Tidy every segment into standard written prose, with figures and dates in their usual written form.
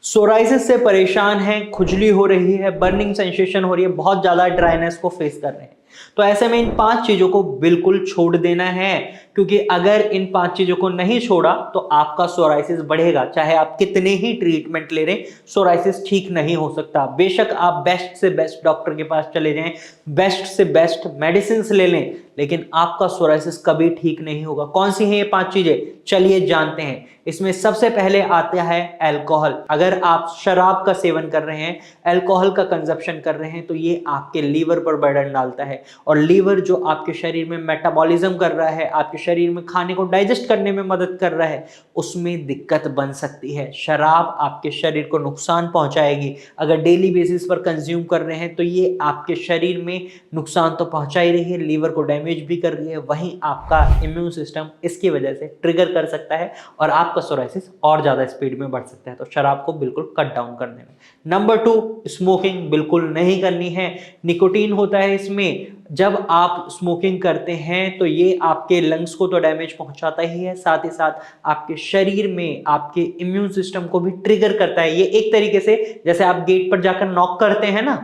Psoriasis से परेशान हैं, खुजली हो रही है, बर्निंग सेंसेशन हो रही है, बहुत ज्यादा ड्राइनेस को फेस कर रहे हैं, तो ऐसे में इन 5 चीजों को बिल्कुल छोड़ देना है। क्योंकि अगर इन 5 चीजों को नहीं छोड़ा तो आपका सोराइसिस बढ़ेगा। चाहे आप कितने ही ट्रीटमेंट ले रहे, सोराइसिस ठीक नहीं हो सकता। बेशक आप बेस्ट से बेस्ट डॉक्टर के पास चले जाएं, बेस्ट से बेस्ट मेडिसिन ले लें, लेकिन आपका सोराइसिस कभी ठीक नहीं होगा। कौन सी हैं ये 5 चीजें, चलिए जानते हैं। इसमें सबसे पहले आता है अल्कोहल। अगर आप शराब का सेवन कर रहे हैं, अल्कोहल का कंजप्शन कर रहे हैं, तो ये आपके लीवर पर बर्डन डालता है। और लीवर जो आपके शरीर में मेटाबॉलिज्म कर रहा है, आपके शरीर में खाने को डाइजेस्ट करने में मदद कर रहा है, उसमें दिक्कत बन सकती है। शराब आपके शरीर को नुकसान पहुंचाएगी। अगर डेली बेसिस पर कंज्यूम कर रहे हैं तो ये आपके शरीर में नुकसान तो पहुंचा ही रही है, लीवर को डैमेज भी कर रही है, वहीं आपका इम्यून सिस्टम इसकी वजह से ट्रिगर कर सकता है और आपका सोराइसिस और ज्यादा स्पीड में बढ़ सकता है। तो शराब को बिल्कुल कट डाउन कर देना। नंबर 2, स्मोकिंग बिल्कुल नहीं करनी है। निकोटीन होता है इसमें। जब आप स्मोकिंग करते हैं तो ये आपके लंग्स को तो डैमेज पहुंचाता ही है, साथ ही साथ आपके शरीर में आपके इम्यून सिस्टम को भी ट्रिगर करता है। ये एक तरीके से जैसे आप गेट पर जाकर नॉक करते हैं ना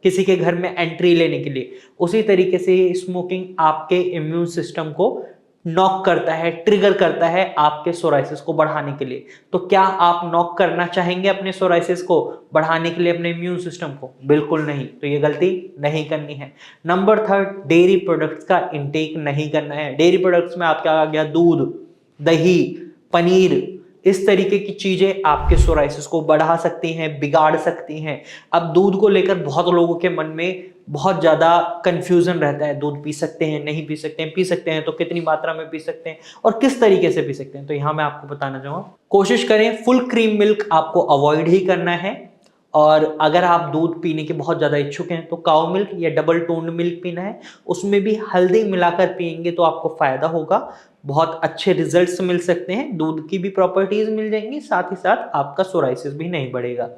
किसी के घर में एंट्री लेने के लिए, उसी तरीके से स्मोकिंग आपके इम्यून सिस्टम को नॉक करता है, ट्रिगर करता है आपके सोराइसिस को बढ़ाने के लिए। तो क्या आप नॉक करना चाहेंगे अपने सोराइसिस को बढ़ाने के लिए, अपने इम्यून सिस्टम को? बिल्कुल नहीं। तो ये गलती नहीं करनी है। नंबर 3, डेयरी प्रोडक्ट्स का इंटेक नहीं करना है। डेयरी प्रोडक्ट्स में आपका आ गया दूध, दही, पनीर, इस तरीके की चीजें आपके सोराइसिस को बढ़ा सकती हैं, बिगाड़ सकती हैं। अब दूध को लेकर बहुत लोगों के मन में बहुत ज्यादा कंफ्यूजन रहता है। दूध पी सकते हैं, नहीं पी सकते हैं, पी सकते हैं तो कितनी मात्रा में पी सकते हैं और किस तरीके से पी सकते हैं? तो यहां मैं आपको बताना चाहूंगा, कोशिश करें फुल क्रीम मिल्क आपको अवॉइड ही करना है। और अगर आप दूध पीने के बहुत ज्यादा इच्छुक हैं तो काउ मिल्क या डबल टोन्ड मिल्क पीना है। उसमें भी हल्दी मिलाकर पिएंगे तो आपको फायदा होगा, बहुत अच्छे रिजल्ट्स मिल सकते हैं, दूध की भी प्रॉपर्टीज मिल जाएंगी, साथ ही साथ आपका सोराइसिस भी नहीं बढ़ेगा।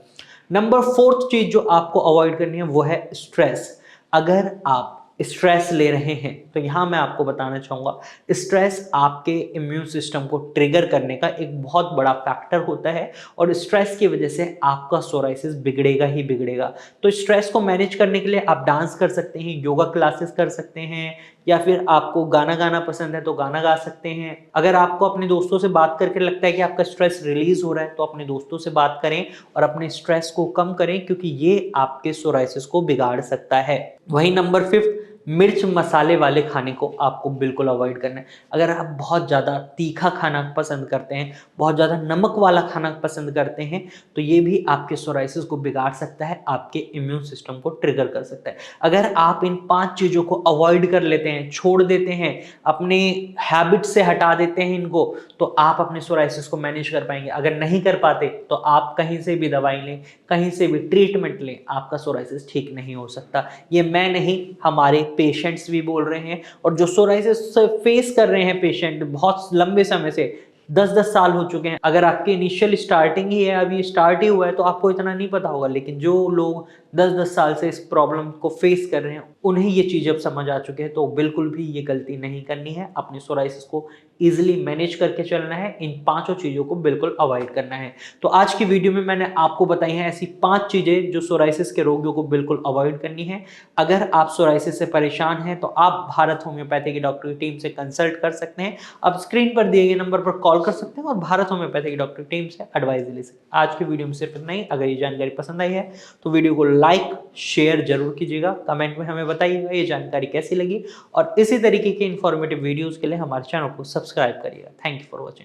नंबर 4 चीज जो आपको अवॉइड करनी है वो है स्ट्रेस। अगर आप स्ट्रेस ले रहे हैं तो यहां मैं आपको बताना चाहूंगा, स्ट्रेस आपके इम्यून सिस्टम को ट्रिगर करने का एक बहुत बड़ा फैक्टर होता है और स्ट्रेस की वजह से आपका सोराइसिस बिगड़ेगा ही बिगड़ेगा। तो स्ट्रेस को मैनेज करने के लिए आप डांस कर सकते हैं, योगा क्लासेस कर सकते हैं, या फिर आपको गाना गाना पसंद है तो गाना गा सकते हैं। अगर आपको अपने दोस्तों से बात करके लगता है कि आपका स्ट्रेस रिलीज हो रहा है तो अपने दोस्तों से बात करें और अपने स्ट्रेस को कम करें, क्योंकि ये आपके सोराइसिस को बिगाड़ सकता है। वहीं नंबर 5, मिर्च मसाले वाले खाने को आपको बिल्कुल अवॉइड करना है। अगर आप बहुत ज़्यादा तीखा खाना पसंद करते हैं, बहुत ज़्यादा नमक वाला खाना पसंद करते हैं, तो ये भी आपके सोराइसिस को बिगाड़ सकता है, आपके इम्यून सिस्टम को ट्रिगर कर सकता है। अगर आप इन 5 चीज़ों को अवॉइड कर लेते हैं, छोड़ देते हैं, अपने हैबिट से हटा देते हैं इनको, तो आप अपने सोराइसिस को मैनेज कर पाएंगे। अगर नहीं कर पाते तो आप कहीं से भी दवाई लें, कहीं से भी ट्रीटमेंट लें, आपका सोराइसिस ठीक नहीं हो सकता। ये मैं नहीं, हमारे पेशेंट्स भी बोल रहे हैं। और जो सोराइसिस फेस कर रहे हैं पेशेंट बहुत लंबे समय से, 10-10 साल हो चुके हैं। अगर आपकी इनिशियल स्टार्टिंग ही है, अभी स्टार्ट ही हुआ है, तो आपको इतना नहीं पता होगा, लेकिन जो लोग 10-10 साल से इस प्रॉब्लम को फेस कर रहे हैं उन्हें ये चीज़ अब समझ आ चुके हैं। तो बिल्कुल भी ये गलती नहीं करनी है, अपने सोराइसिस को इजीली मैनेज करके चलना है, इन 5 चीज़ों को बिल्कुल अवॉइड करना है। तो आज की वीडियो में मैंने आपको बताई हैं ऐसी 5 चीज़ें जो सोराइसिस के रोगियों को बिल्कुल अवॉइड करनी है। अगर आप सोराइसिस से परेशान हैं तो आप भारत होम्योपैथी की डॉक्टर की टीम से कंसल्ट कर सकते हैं। आप स्क्रीन पर दिए गए नंबर पर कॉल कर सकते हैं और भारत होम्योपैथी की डॉक्टर टीम से एडवाइस ले सकते हैं। आज की वीडियो में सिर्फ इतना ही। अगर ये जानकारी पसंद आई है तो वीडियो को लाइक शेयर जरूर कीजिएगा, कमेंट में हमें बताइएगा ये जानकारी कैसी लगी, और इसी तरीके की इंफॉर्मेटिव वीडियोस के लिए हमारे चैनल को सब्सक्राइब करिएगा। Thank you for watching.